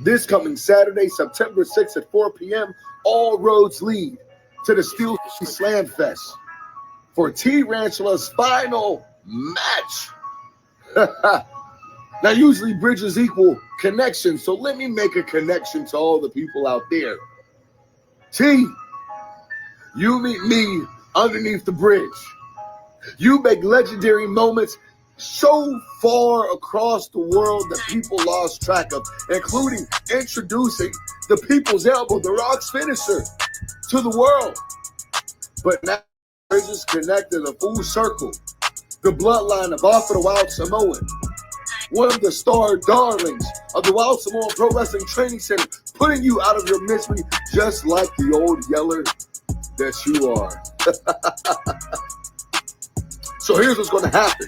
This coming Saturday, September 6th at 4 p.m., all roads lead to the Steel City Slam Fest for T.Rantula's final match. Now, usually bridges equal connections, so let me make a connection to all the people out there. T, you meet me underneath the bridge. You make legendary moments so far across the world that people lost track of, including introducing the People's Elbow, the Rock's finisher, to the world. But now bridges connected a full circle. The bloodline of Alpha the Wild Samoan, one of the star darlings of the Wild Samoan Pro Wrestling Training Center, putting you out of your misery just like the old yeller that you are. So here's what's going to happen.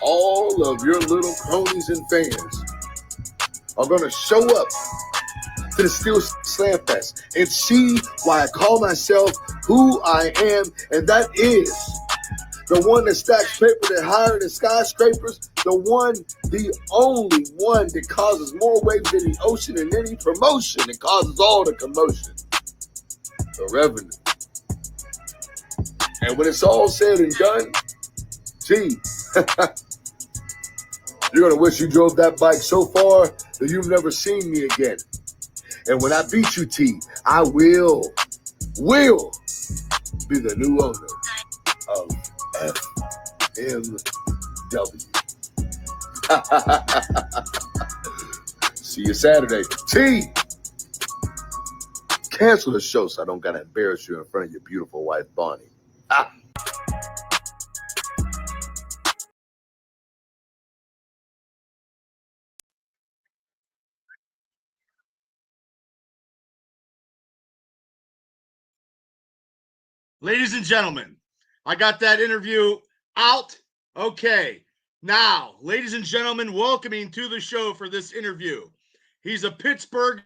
All of your little cronies and fans are going to show up to the Steel Slam Fest and see why I call myself who I am, and that is the one that stacks paper that higher than skyscrapers, the only one that causes more waves in the ocean than any promotion and causes all the commotion. The revenue. And when it's all said and done, gee, you're going to wish you drove that bike so far that you've never seen me again. And when I beat you, T, I will be the new owner of FMW. See you Saturday. T, cancel the show so I don't got to embarrass you in front of your beautiful wife, Bonnie. Ladies and gentlemen, I got that interview out. Okay. Now, ladies and gentlemen, welcoming to the show for this interview. He's a Pittsburgh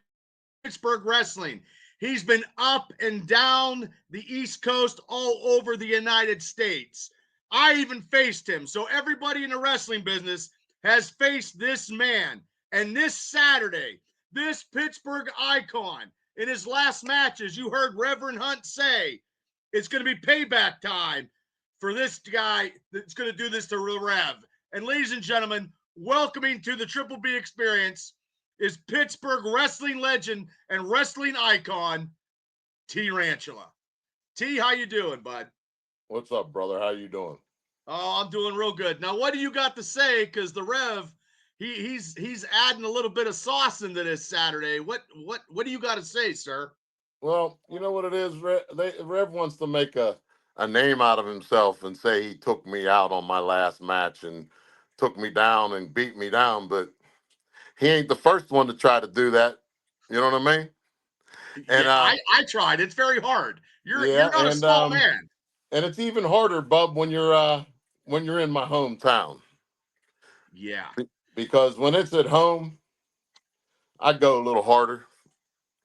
Wrestling. He's been up and down the East Coast, all over the United States. I even faced him. So everybody in the wrestling business has faced this man. And this Saturday, this Pittsburgh icon, in his last match, as you heard Reverend Hunt say, it's going to be payback time for this guy that's going to do this to Rev. And ladies and gentlemen, welcoming to the Triple B experience is Pittsburgh wrestling legend and wrestling icon, T.Rantula. T, how you doing, bud? What's up, brother? How you doing? Oh, I'm doing real good. Now, what do you got to say? Because the Rev, he's adding a little bit of sauce into this Saturday. What do you got to say, sir? Well, you know what it is? Rev wants to make a name out of himself and say he took me out on my last match and took me down and beat me down, but he ain't the first one to try to do that. You know what I mean? And yeah, I tried. It's very hard. You're not a small man. And it's even harder, bub, when you're in my hometown. Yeah. Because when it's at home, I go a little harder.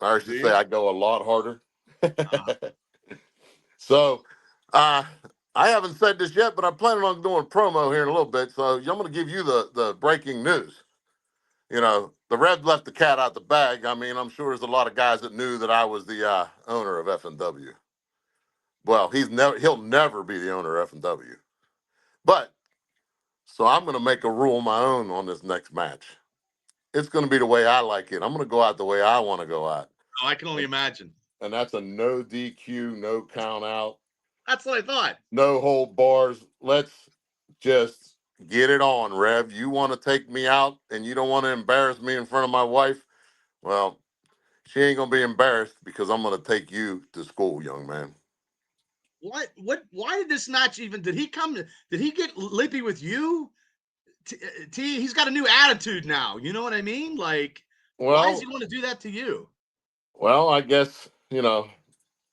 I should say I go a lot harder. So, I haven't said this yet, but I'm planning on doing promo here in a little bit. So I'm going to give you the breaking news. You know, the Red left the cat out the bag. I mean, I'm sure there's a lot of guys that knew that I was the owner of FMW. Well, he'll never be the owner of FMW. But, so I'm going to make a rule of my own on this next match. It's going to be the way I like it. I'm going to go out the way I want to go out. Oh, I can only imagine. And that's a no DQ, no count out. That's what I thought. No hold bars. Let's just get it on, Rev. You want to take me out and you don't want to embarrass me in front of my wife? Well, she ain't going to be embarrassed because I'm going to take you to school, young man. Why did this match even? Did he get lippy with you? He's got a new attitude now. You know what I mean? Like, why does he Well, want to do that to you? well, I guess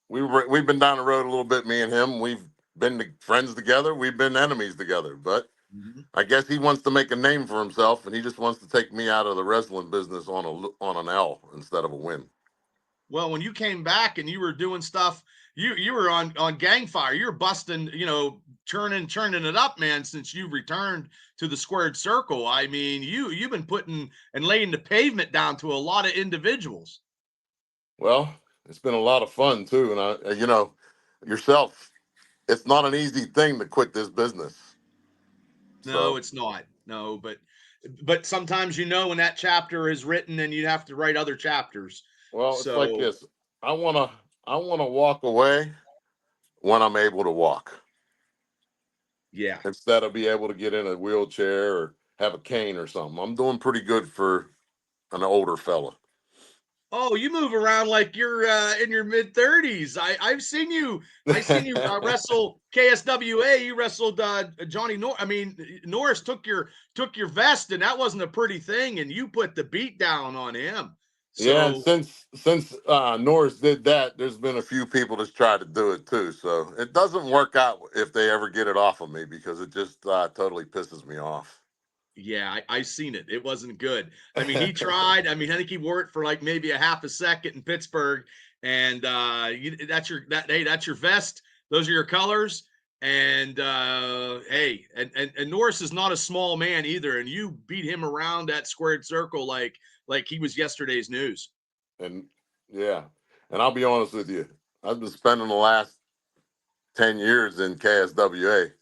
we've been down the road a little bit. Me and him, we've been friends together. We've been enemies together. But Mhm. I guess he wants to make a name for himself, and he just wants to take me out of the wrestling business on an L instead of a win. Well, when you came back and you were doing stuff, you were on Gang Fire. You were busting, churning it up, man. Since you returned to the squared circle, I mean, you've been putting and laying the pavement down to a lot of individuals. Well, it's been a lot of fun too, and yourself, it's not an easy thing to quit this business. No, So, it's not. No, but sometimes when that chapter is written and you have to write other chapters. well, it's like So this. I wanna I wanna walk away when I'm able to walk yeah. instead of be able to get in a wheelchair or have a cane or something. I'm doing pretty good for an older fella. Oh, you move around like you're in your mid 30s. I've seen you. I seen you wrestle KSWA. You wrestled Johnny Norris. I mean, Norris took your vest, and that wasn't a pretty thing. And you put the beat down on him. Yeah, and So since Norris did that, there's been a few people that's tried to do it too. So it doesn't work out if they ever get it off of me because it just totally pisses me off. yeah, I seen it. It wasn't good. I mean, he tried. I mean, I think he wore it for like maybe a half a second in Pittsburgh, and that's your vest. Those are your colors. And hey, and Norris is not a small man either, and you beat him around that squared circle like he was yesterday's news. And yeah, and I'll be honest with you, I've been spending the last 10 years in KSWA.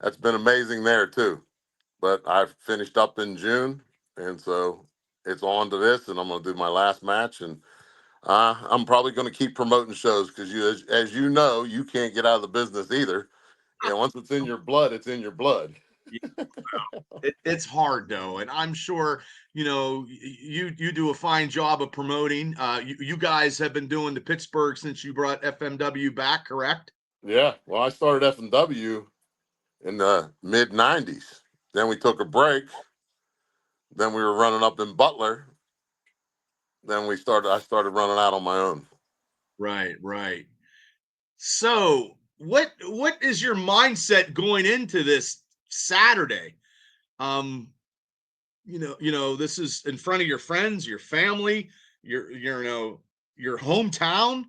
That's been amazing there too. But I finished up in June, and so it's on to this, and I'm going to do my last match, and I'm probably going to keep promoting shows because as you know, you can't get out of the business either. And once it's in your blood, it's in your blood. It's hard though, and I'm sure you do a fine job of promoting. You guys have been doing the Pittsburgh since you brought FMW back, correct? Yeah, well, I started F&W in the mid '90s. Then we took a break. Then we were running up in Butler. Then I started running out on my own. Right, right. So, what is your mindset going into this Saturday? Um, this is in front of your friends, your family, your hometown.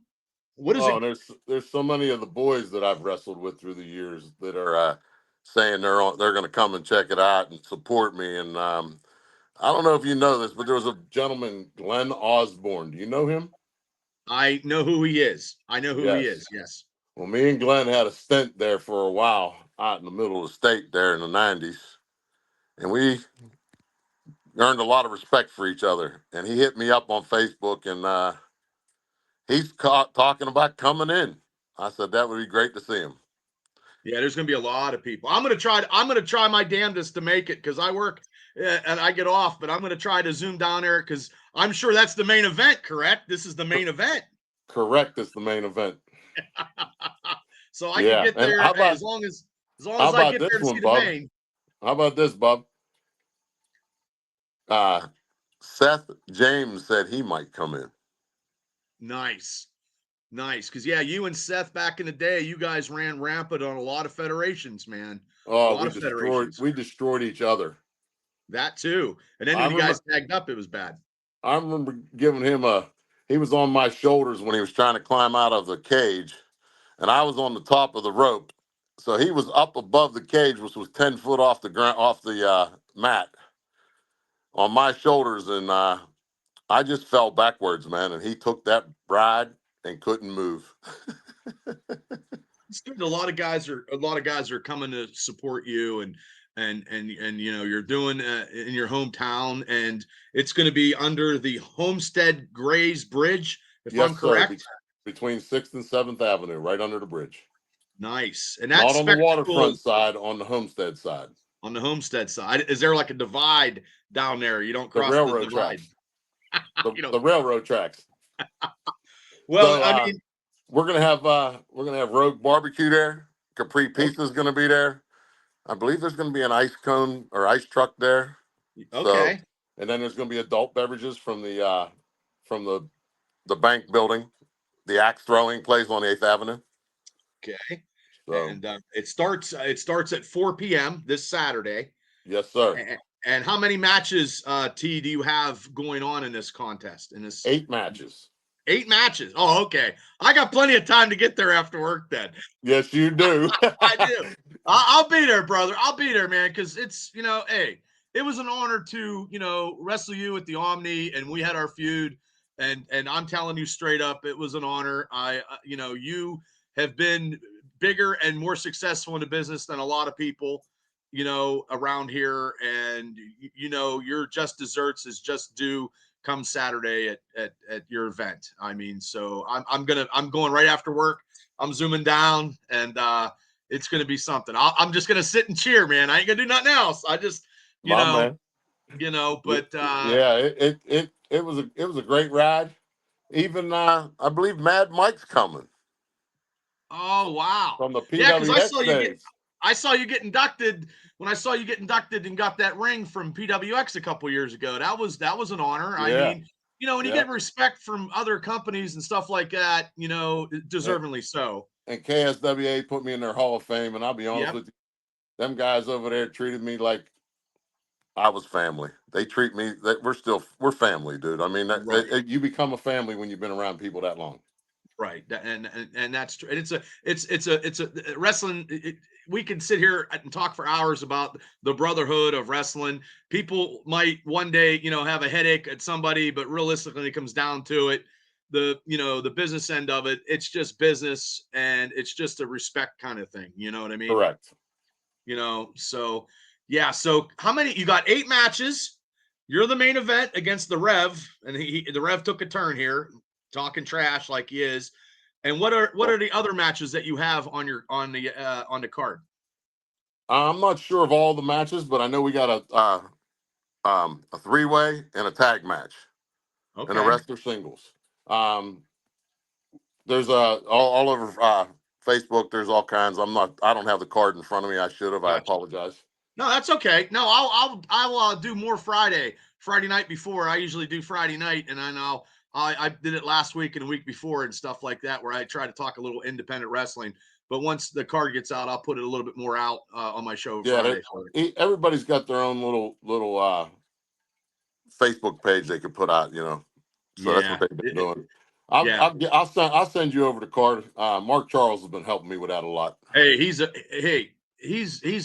What is Oh, it? and there's so many of the boys that I've wrestled with through the years that are saying they're going to come and check it out and support me. And I don't know if you know this, but there was a gentleman, Glenn Osborne. Do you know him? I know who he is. I know who he Yes. is. Yes. Well, me and Glenn had a stint there for a while out in the middle of the state there in the '90s, and we earned a lot of respect for each other. And he hit me up on Facebook, and he's talking about coming in. I said that would be great to see him. Yeah, there's going to be a lot of people. I'm going to try my damnedest to make it because I work and I get off, but I'm going to try to zoom down there because I'm sure that's the main event, correct? This is the main event. Correct, it's the main event. So I can Yeah, get and there as long as I how about get there this to see one, the Bub? main. How about this, Bub? Uh, Seth James said he might come in. Nice. Nice. Because yeah, you and Seth back in the day, you guys ran rampant on a lot of federations, man. A Oh, lot of federations. we destroyed each other. That too. And then I when you guys remember tagged up, it was bad. I remember giving him he was on my shoulders when he was trying to climb out of the cage, and I was on the top of the rope. So he was up above the cage, which was 10 foot off the ground, off the mat, on my shoulders, and I just fell backwards, man. And he took that ride and couldn't move. It's good. A lot of guys are coming to support you and you're doing in your hometown, and it's going to be under the Homestead Grays Bridge, if I'm Yes, sir. correct. Between 6th and 7th Avenue, right under the bridge. Nice. And that Not on the spectacle waterfront side, on the Homestead side. on the Homestead side, is there like a divide down there? You don't The cross the railroad divide. tracks. The railroad tracks. Well, So I mean, we're gonna have Rogue Barbecue there. Capri Pizza is gonna be there. I believe there's gonna be an ice cone or ice truck there. So, Okay. and then there's gonna be adult beverages from the bank building, the axe throwing place on 8th Avenue. Okay. So, And it starts at 4 p.m. this Saturday. yes, sir. And how many matches, T, do you have going on in this contest? In this 8 matches. 8 matches. Oh, okay. I got plenty of time to get there after work then. Yes, you do. I do. I'll be there, brother. I'll be there, man, because it's, hey, it was an honor to, wrestle you at the Omni, and we had our feud. And I'm telling you straight up, it was an honor. You have been bigger and more successful in the business than a lot of people, around here. And, your just desserts is just due come Saturday at your event. I mean, so I'm going right after work. I'm zooming down, and it's going to be something. I'm just going to sit and cheer, man. I ain't going to do nothing else. I just, My man. but Yeah, it was a great ride. Even I believe Mad Mike's coming oh wow, from the yeah, because PWX days. I saw you get inducted when I saw you get inducted and got that ring from PWX a couple years ago. That was an honor. I Yeah, mean, when you yeah. get respect from other companies and stuff like that, deservingly so. And KSWA put me in their Hall of Fame, and I'll be honest Yep. with you, them guys over there treated me like I was family. They treat me that we're family, dude. I mean, Right. you become a family when you've been around people that long. Right, and that's true. And it's a wrestling. We can sit here and talk for hours about the brotherhood of wrestling. People might one day, have a headache at somebody, but realistically, it comes down to it. The business end of it, it's just business, and it's just a respect kind of thing. You know what I mean? Correct. So yeah. So how many? You got 8 matches. You're the main event against the Rev, and the Rev took a turn here, talking trash like he is. And what are the other matches that you have on the card? I'm not sure of all the matches, but I know we got a 3-way and a tag match and a Okay. wrestler singles. Um, there's all over Facebook. There's all kinds. I don't have the card in front of me. I should have. I Gotcha. apologize. No, that's okay. No, I'll do more Friday night before. I usually do Friday night, and then I did it last week and a week before and stuff like that, where I try to talk a little independent wrestling. But once the card gets out, I'll put it a little bit more out on my show Yeah, Friday. everybody's got their own little Facebook page they could put out. So that's what Yeah. they've been doing. Yeah. I'll send you over the card. Mark Charles has been helping me with that a lot. Hey, he's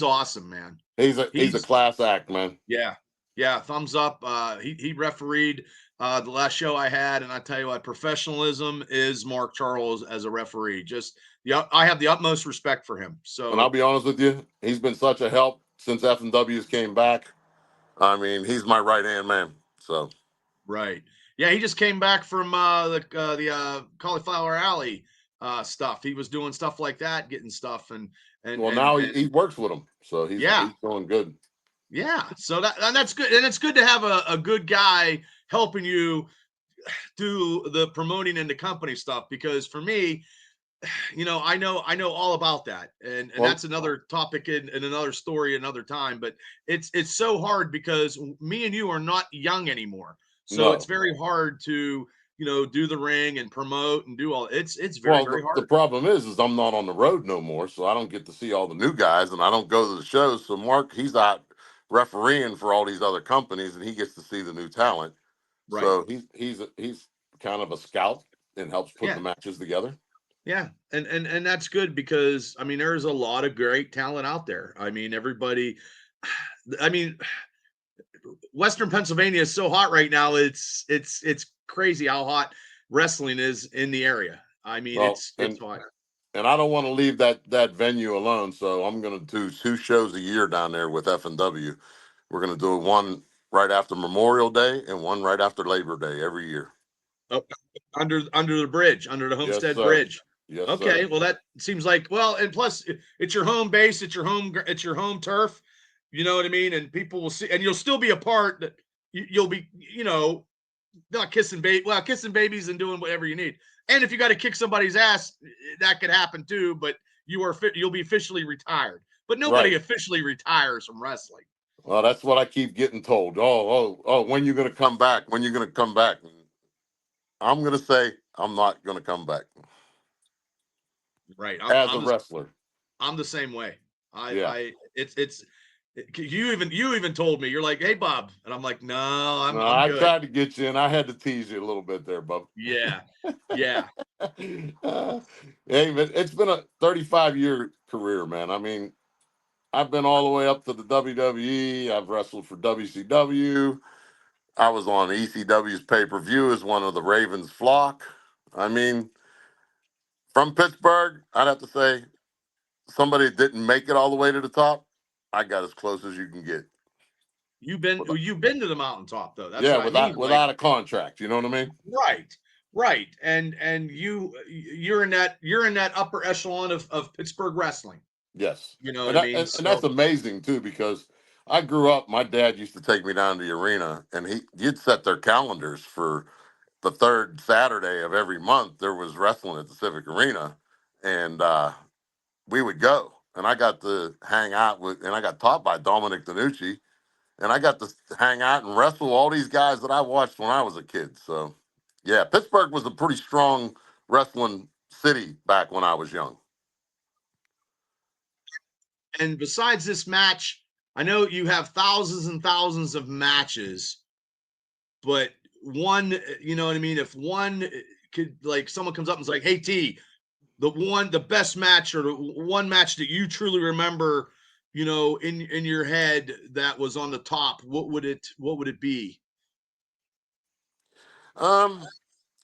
awesome, man. He's a class act, man. Yeah. Yeah. Thumbs up. He refereed the last show I had, and I tell you what, professionalism is Mark Charles as a referee. I have the utmost respect for him. So, And I'll be honest with you, he's been such a help since F&W's came back. I mean, he's my right hand man. So right. Yeah, he just came back from the Cauliflower Alley stuff. He was doing stuff like that, getting stuff, and now he works with him, so he's doing good. Yeah. So that's good, and it's good to have a good guy helping you do the promoting and the company stuff, because for me, I know all about that, and that's another topic in another story another time. But it's so hard because me and you are not young anymore, so it's very hard to do the ring and promote and do all. It's very hard. The problem is I'm not on the road no more, so I don't get to see all the new guys, and I don't go to the shows. So Mark, he's out refereeing for all these other companies, and he gets to see the new talent. Right. So he's kind of a scout and helps put the matches together. Yeah, and that's good, because I mean there's a lot of great talent out there. I mean everybody. I mean, Western Pennsylvania is so hot right now. It's crazy how hot wrestling is in the area. I mean, it's hot. And I don't want to leave that venue alone, so I'm going to do 2 shows a year down there with F&W. We're going to do one right after Memorial Day and one right after Labor Day every year. Oh, under the bridge, under the Homestead Bridge. Yes, okay, sir. Well, that seems like, and plus it's your home base, it's your home turf. You know what I mean? And people will see, and you'll still be a part that you'll be, not kissing babies and doing whatever you need. And if you got to kick somebody's ass, that could happen too. But you'll be officially retired. But nobody officially retires from wrestling. Well, that's what I keep getting told. Oh, when you gonna come back? When you gonna come back? I'm gonna say I'm not gonna come back. Right. As a wrestler. I'm the same way. Yeah. You even told me, you're like, hey Bob, and I'm like, no, I'm I good. tried to get you in. I had to tease you a little bit there, Bub. Yeah. Hey, man, it's been a 35-year career, man. I mean, I've been all the way up to the WWE. I've wrestled for WCW. I was on ECW's pay-per-view as one of the Ravens flock. I mean, from Pittsburgh, I'd have to say somebody that didn't make it all the way to the top, I got as close as you can get. You've been to the mountaintop though. That's Yeah, what I mean. without a contract. You know what I mean? Right. And you're in that upper echelon of Pittsburgh wrestling. Yes. You know what I mean? And that's amazing too, because I grew up, my dad used to take me down to the arena, and you'd set their calendars for the third Saturday of every month. There was wrestling at the Civic Arena, and we would go. And I got to hang out with, and I got taught by Dominic DiNucci, and I got to hang out and wrestle all these guys that I watched when I was a kid. So, yeah, Pittsburgh was a pretty strong wrestling city back when I was young. And besides this match, I know you have thousands and thousands of matches, but one, you know what I mean? If one could, like, someone comes up and is like, hey, T, the best match, or the one match that you truly remember, you know, in your head that was on the top, what would it be? I'm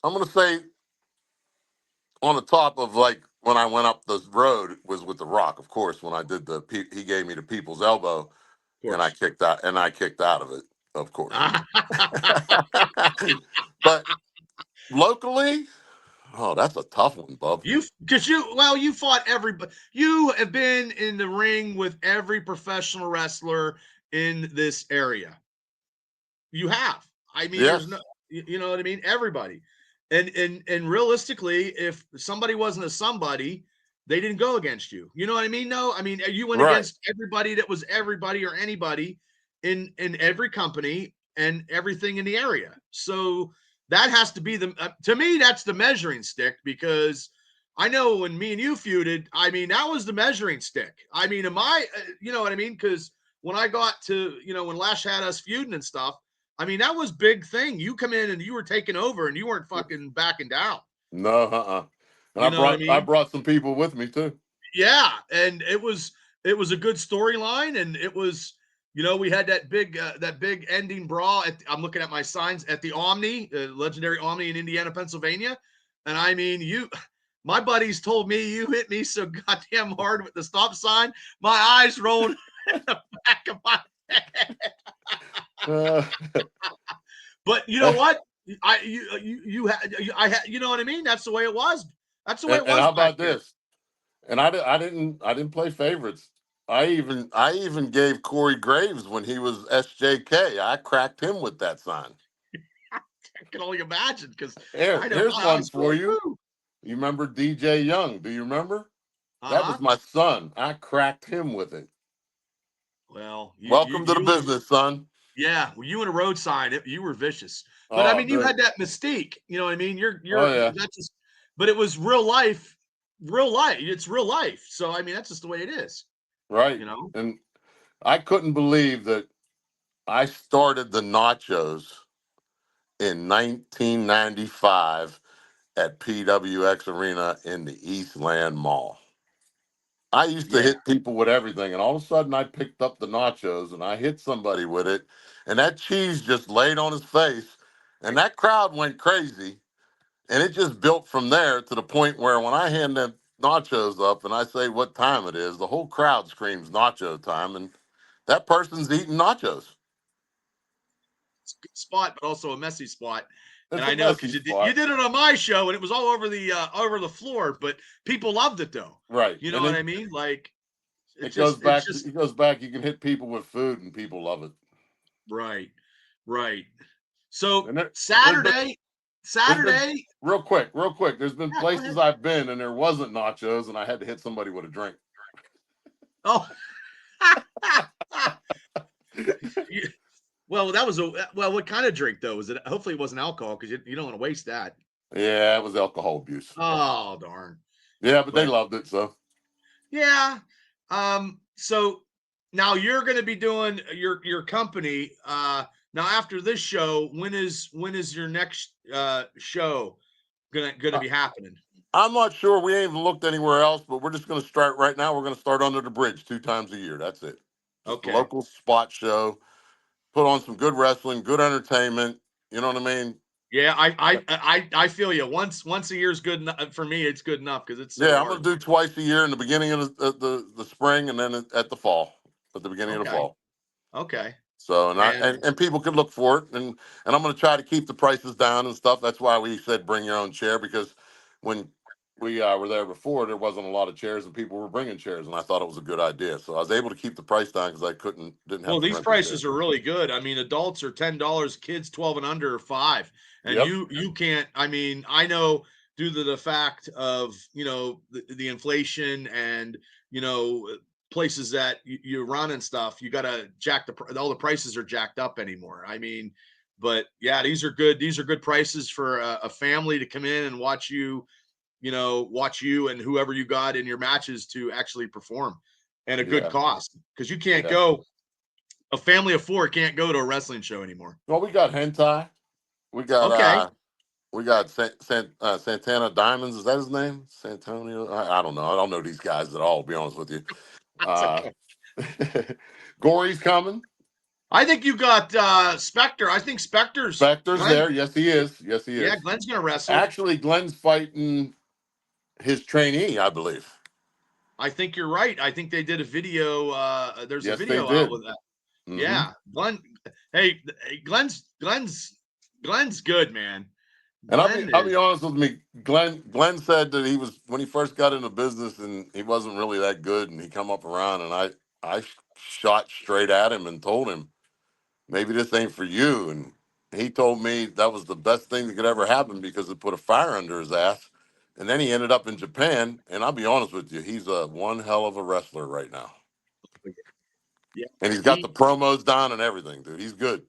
gonna say on the top of, like, when I went up the road was with The Rock, of course. When I did he gave me the people's elbow, and I kicked out of it, of course. But locally, oh, that's a tough one, Bub. You fought everybody. You have been in the ring with every professional wrestler in this area. You have. I mean, Yes. there's no, you know what I mean? Everybody. And realistically, if somebody wasn't a somebody, they didn't go against you. You know what I mean? No, I mean, you went against everybody that was everybody or anybody in every company and everything in the area. So that has to be to me, that's the measuring stick, because I know when me and you feuded, I mean, that was the measuring stick. I mean, you know what I mean? Because when I got to, you know, when Lash had us feuding and stuff, I mean, that was big thing. You come in and you were taking over, and you weren't fucking backing down. No, and You know what I mean? I brought some people with me too. Yeah, and it was a good storyline, and it was, you know, we had that big ending brawl. I'm looking at my signs at the Omni, legendary Omni in Indiana, Pennsylvania, and I mean, my buddies told me you hit me so goddamn hard with the stop sign, my eyes rolled in the back of my head. But you know what? You know what I mean? That's the way it was. That's the way it was. And how about this? And I didn't play favorites. I even gave Corey Graves, when he was SJK, I cracked him with that sign. I can only imagine, because Here's one for you. You remember DJ Young? Do you remember? That was my son. I cracked him with it. Well, welcome to the business, son. Yeah, well, you and a road sign, you were vicious. But I mean, you had that mystique. You know what I mean? That's just, but it was real life. It's real life. So I mean, that's just the way it is. Right. You know. And I couldn't believe that I started the Nachos in 1995 at PWX Arena in the Eastland Mall. I used to hit people with everything, and all of a sudden I picked up the Nachos and I hit somebody with it, and that cheese just laid on his face, and that crowd went crazy, and it just built from there to the point where when I hand them nachos up and I say what time it is, the whole crowd screams nacho time, and that person's eating nachos. It's a good spot, but also a messy spot. It's and I know because you did it on my show, and it was all over the floor, but people loved it though. Right. You know what I mean? Like it goes back. You can hit people with food, and people love it. Right. So Saturday, Saturday. Real quick. There's been Yeah, go places ahead. I've been and there wasn't nachos, and I had to hit somebody with a drink. Oh. You- well, that was what kind of drink though? Was it? Hopefully it wasn't alcohol because you don't want to waste that. Yeah, it was alcohol abuse. Oh, darn. Yeah, but they But loved it, so. yeah. So now you're going to be doing your company. Now after this show, when is your next show gonna be happening? I'm not sure. We ain't even looked anywhere else, but we're just going to start right now. We're going to start under the bridge 2 times a year. That's it. Just a Okay. local spot show. Put on some good wrestling, good entertainment. You know what I mean? Yeah, I feel you. Once a year is good enough for me. It's good enough because it's so Yeah, I'm going hard. to do twice a year in the beginning of the spring and then at the fall, at the beginning of the Okay. fall. Okay. So And and people can look for it, and I'm going to try to keep the prices down and stuff. That's why we said bring your own chair, because when we were there before, there wasn't a lot of chairs and people were bringing chairs, and I thought it was a good idea. So I was able to keep the price down because I didn't have well, to these rent the chair. prices are really good. I mean, adults are $10, kids 12 and under are 5. And Yep. you can't. I mean, I know due to the fact of the inflation and places that you run and stuff, you got to jack all the prices are jacked up anymore. I mean, but yeah, these are good. These are good prices for a family to come in and watch you and whoever you got in your matches to actually perform, and a good Yeah. cost, because you can't Yeah. go. A family of 4 can't go to a wrestling show anymore. Well, we got hentai. We got Okay. Santana Diamonds. Is that his name? Santonio? I don't know. I don't know these guys at all, to be honest with you. That's okay. Gory's coming. I think you got Spectre. I think Spectre's Specter's Glenn. there. Yes, he is. Yes, he Yeah, is. Glenn's gonna wrestle. Actually, Glenn's fighting his trainee, I believe. I think you're right. I think they did a video. There's a Yes, they video out did. with that. Mm-hmm. Yeah, Glenn. Hey, Glenn's good, man. And Glenn I'll be honest with me. Glenn said that he was, when he first got into business, and he wasn't really that good, and he come up around, and I shot straight at him and told him, maybe this ain't for you. And he told me that was the best thing that could ever happen because it put a fire under his ass. And then he ended up in Japan. And I'll be honest with you, he's a one hell of a wrestler right now. Yeah, And he's got the promos down and everything, dude. He's good.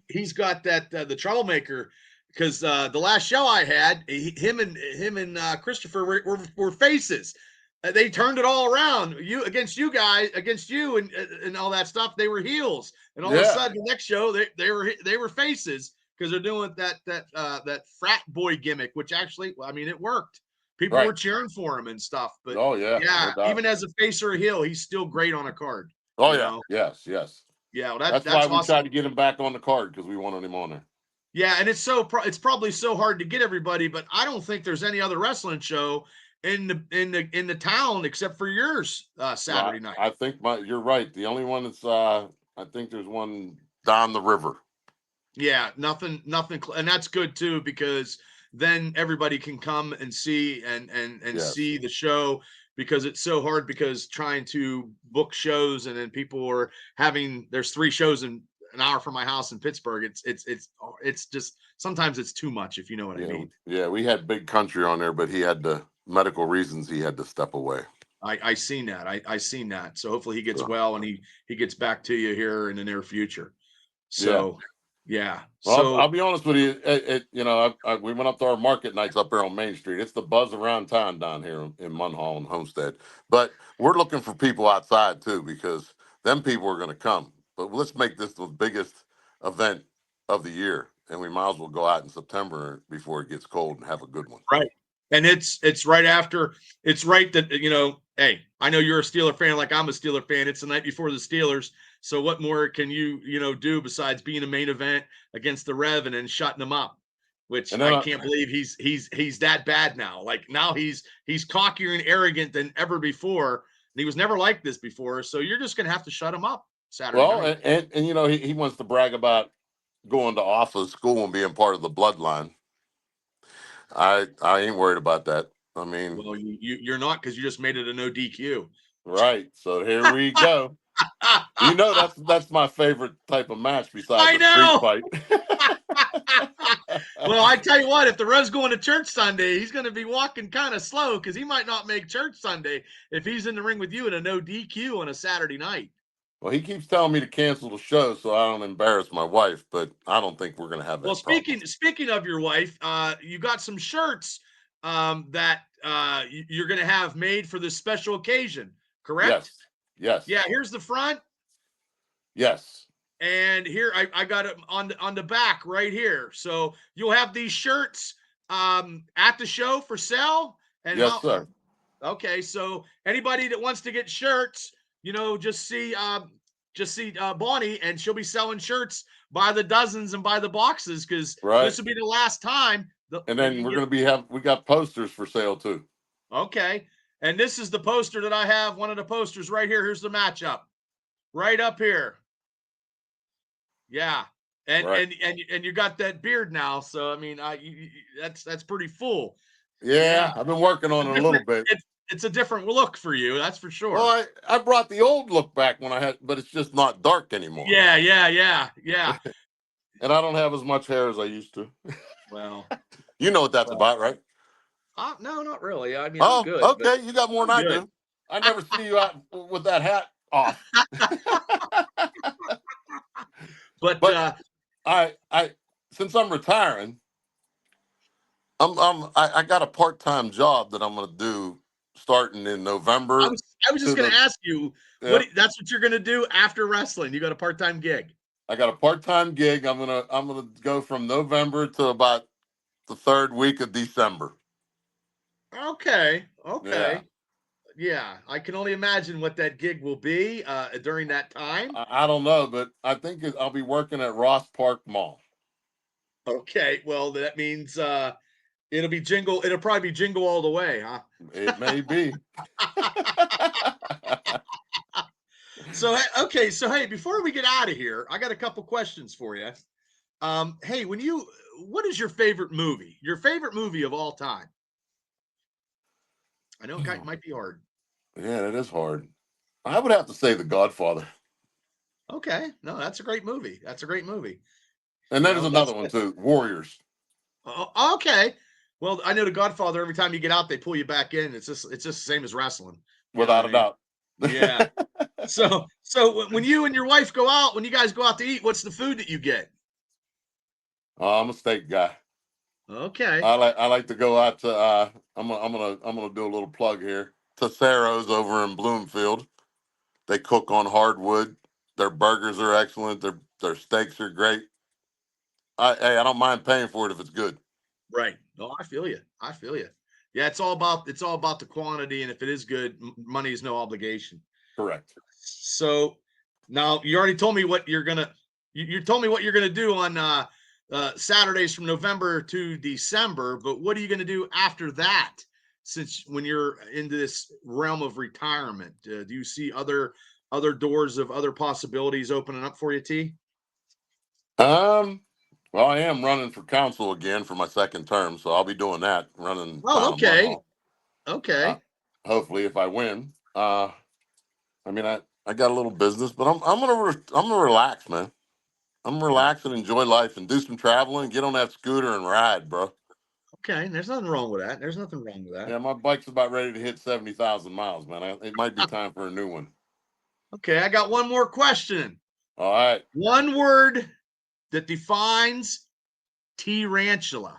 He's got that the troublemaker, because the last show I had, him and Christopher were faces. They turned it all around. Against you and all that stuff. They were heels, and all of a sudden the next show they were faces, because they're doing that frat boy gimmick, which actually, I mean, it worked. People were cheering for him and stuff. But no even as a face or a heel, he's still great on a card. Oh yeah, yes. Yeah, well, that's why we tried to get him back on the card, because we wanted him on there. Yeah, and it's probably so hard to get everybody, but I don't think there's any other wrestling show in the town except for yours Saturday night. I think you're right. The only one that's I think there's one down the river. Yeah, nothing, and that's good too, because then everybody can come and see and see the show, because it's so hard, because trying to book shows, and then people are there's 3 shows in an hour from my house in Pittsburgh. It's just sometimes it's too much, if you know what I mean. Yeah, we had Big Country on there, but he had the medical reasons he had to step away. I seen that. I seen that. So hopefully he gets well, and he gets back to you here in the near future. So yeah. Well, So I'll be honest with you. We went up to our market nights up here on Main Street. It's the buzz around town down here in Munhall and Homestead. But we're looking for people outside too, because them people are going to come. But let's make this the biggest event of the year, and we might as well go out in September before it gets cold and have a good one. Right. And it's right after. It's right that, hey, I know you're a Steeler fan, like I'm a Steeler fan. It's the night before the Steelers. So what more can you do besides being a main event against the Rev and then shutting them up? Which I can't believe he's that bad now. Like, now he's cockier and arrogant than ever before. And he was never like this before. So you're just gonna have to shut him up Saturday night. And he wants to brag about going to office school and being part of the bloodline. I ain't worried about that. I mean, well, you're not, because you just made it a no DQ. Right. So here we go. That's my favorite type of match besides the street fight. Well, I tell you what, if the Rev's going to church Sunday, he's going to be walking kind of slow because he might not make church Sunday if he's in the ring with you in a no DQ on a Saturday night. Well, he keeps telling me to cancel the show so I don't embarrass my wife, but I don't think we're going to have that Well, problem. speaking of your wife, you got some shirts that you're going to have made for this special occasion, correct? Yes. Yes. Yeah. Here's the front, Yes. and here I got it on the back right here. So you'll have these shirts at the show for sale. And Yes, sir. Okay, so anybody that wants to get shirts, just see Bonnie, and she'll be selling shirts by the dozens and by the boxes because Right. this will be the last time. And then we're going to we got posters for sale too. Okay, and this is the poster that I have. One of the posters right here. Here's the matchup, right up here. Yeah, and Right. and you got that beard now, so I mean, that's pretty full. Yeah, I've been working on it a little bit. It's a different look for you, that's for sure. Well, I brought the old look back when I had, but it's just not dark anymore. Yeah. And I don't have as much hair as I used to. Well, you know what that's about, right? No, not really. I mean, Oh, I'm good. okay. You got more than I good. do. I never see you out with that hat off. But I since I'm retiring, I got a part-time job that I'm going to do starting in November. I was just going to ask you, that's what you're going to do after wrestling. You got a part-time gig. I got a part-time gig. I'm gonna go from November to about the third week of December. Okay. Yeah. I can only imagine what that gig will be during that time. I don't know, but I think I'll be working at Ross Park Mall. Okay. Well, that means it'll probably be jingle all the way, huh? It may be. So hey, before we get out of here, I got a couple questions for you. Hey, what is your favorite movie? Your favorite movie of all time? I know it might be hard. Yeah, it is hard. I would have to say The Godfather. Okay, no, that's a great movie. And there's another one too, Warriors. Oh, okay. Well, I know The Godfather. Every time you get out, they pull you back in. It's just the same as wrestling, without a doubt. Yeah. So when you and your wife go out, when you guys go out to eat, what's the food that you get? I'm a steak guy. Okay. I like to go out to I'm gonna do a little plug here. Tessero's over in Bloomfield. They cook on hardwood. Their burgers are excellent. Their steaks are great. I don't mind paying for it if it's good. Right. No, I feel you. Yeah, it's all about the quantity, and if it is good, money is no obligation. Correct. So now you already told me what you're gonna. You told me what you're gonna do on Saturdays from November to December. But what are you gonna do after that? Since when you're into this realm of retirement, do you see other doors of other possibilities opening up for you, T? Well, I am running for council again for my second term, so I'll be doing that. Running. Oh, okay. Okay. Hopefully, if I win. I mean, I got a little business, but I'm gonna relax, man. I'm gonna relax and enjoy life and do some traveling. Get on that scooter and ride, bro. Okay, there's nothing wrong with that. Yeah, my bike's about ready to hit 70,000 miles, man. It might be time for a new one. Okay, I got one more question. All right. One word that defines T.Rantula.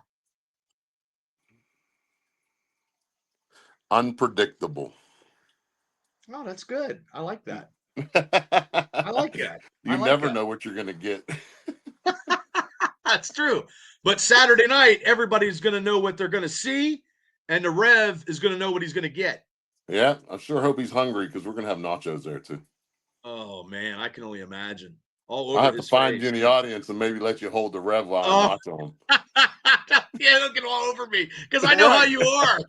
Unpredictable. Oh, that's good. I like that. You never know what you're gonna get. That's true. But Saturday night, everybody's going to know what they're going to see, and the Rev is going to know what he's going to get. Yeah, I sure hope he's hungry because we're gonna have nachos there too. Oh man, I can only imagine. All over I have to find face. you in the audience and maybe let you hold the Rev while I nacho him. Yeah, don't get all over me because I know how you are.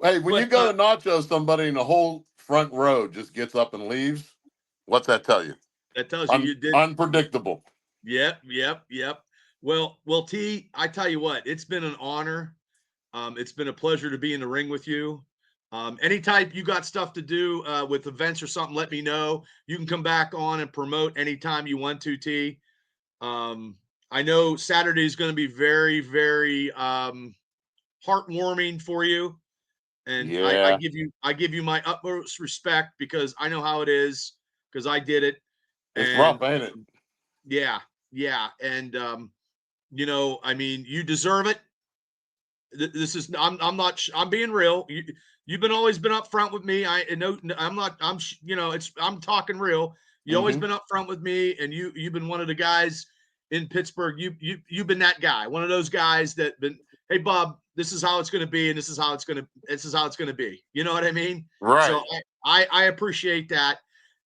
Hey, when you go to nacho somebody in the whole front row just gets up and leaves, what's that tell you? That tells you did unpredictable. Yep. Well, T, I tell you what, it's been an honor. It's been a pleasure to be in the ring with you. Anytime you got stuff to do with events or something, let me know. You can come back on and promote anytime you want to, T. I know Saturday is going to be very, very heartwarming for you, and I Yeah, give you my utmost respect because I know how it is because I did it, it's and rough, ain't it? yeah, yeah, and you know, I mean, you deserve it. This is I'm not I'm being real. You've been always been up front with me. I know I'm not you know, it's I'm talking real. You always Hmm. been up front with me, and you've been one of the guys in Pittsburgh. You've been that guy, one of those guys that been, hey Bob, this is how it's going to be, and this is how it's going to be. You know what I mean? So Right. I appreciate that,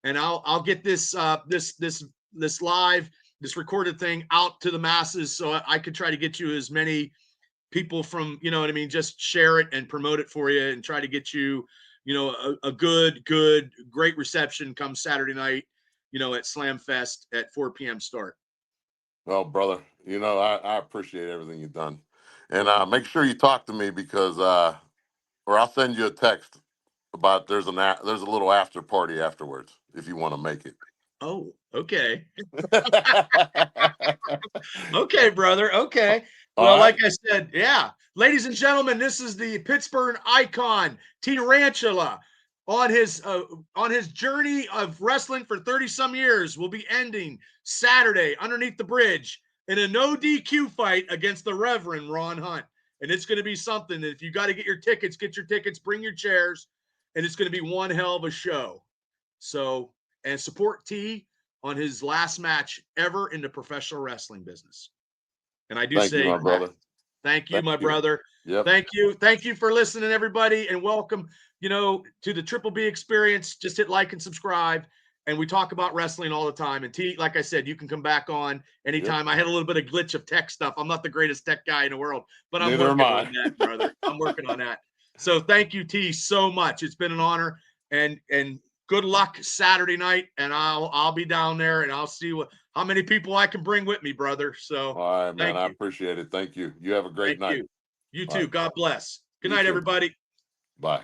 and I'll get this this live, this recorded thing out to the masses, so I could try to get you as many people from, you know what I mean, just share it and promote it for you and try to get you, you know, a good, great reception come Saturday night, you know, at Slam Fest at 4 p.m. start. Well, brother, you know, I appreciate everything you've done. And make sure you talk to me because or I'll send you a text about there's a little after party afterwards if you want to make it. Oh, okay. Okay, brother. Okay. All Well, like right. I said, yeah. Ladies and gentlemen, this is the Pittsburgh icon, T.Rantula, on his journey of wrestling for 30 some years. Will be ending Saturday underneath the bridge in a no DQ fight against the Reverend Ron Hunt. And it's going to be something that if you got to get your tickets, bring your chairs, and it's going to be one hell of a show. So, and support T on his last match ever in the professional wrestling business. And I do Thank you, say, my brother. thank you, Thank my you. brother. Yep. Thank you. Thank you for listening, everybody, and welcome, you know, to the Triple B experience. Just hit like and subscribe. And we talk about wrestling all the time. And T, like I said, you can come back on Yep. anytime. I had a little bit of glitch of tech stuff. I'm not the greatest tech guy in the world, but I'm Neither am working on I. that, brother. I'm working on that. So thank you, T, so much. It's been an honor. And good luck Saturday night. And I'll be down there and I'll see how many people I can bring with me, brother. So All right, man. thank I you. appreciate it. Thank you. You have a great Thank night. you. You All right. too. God bless. Good You night, too. everybody. Bye.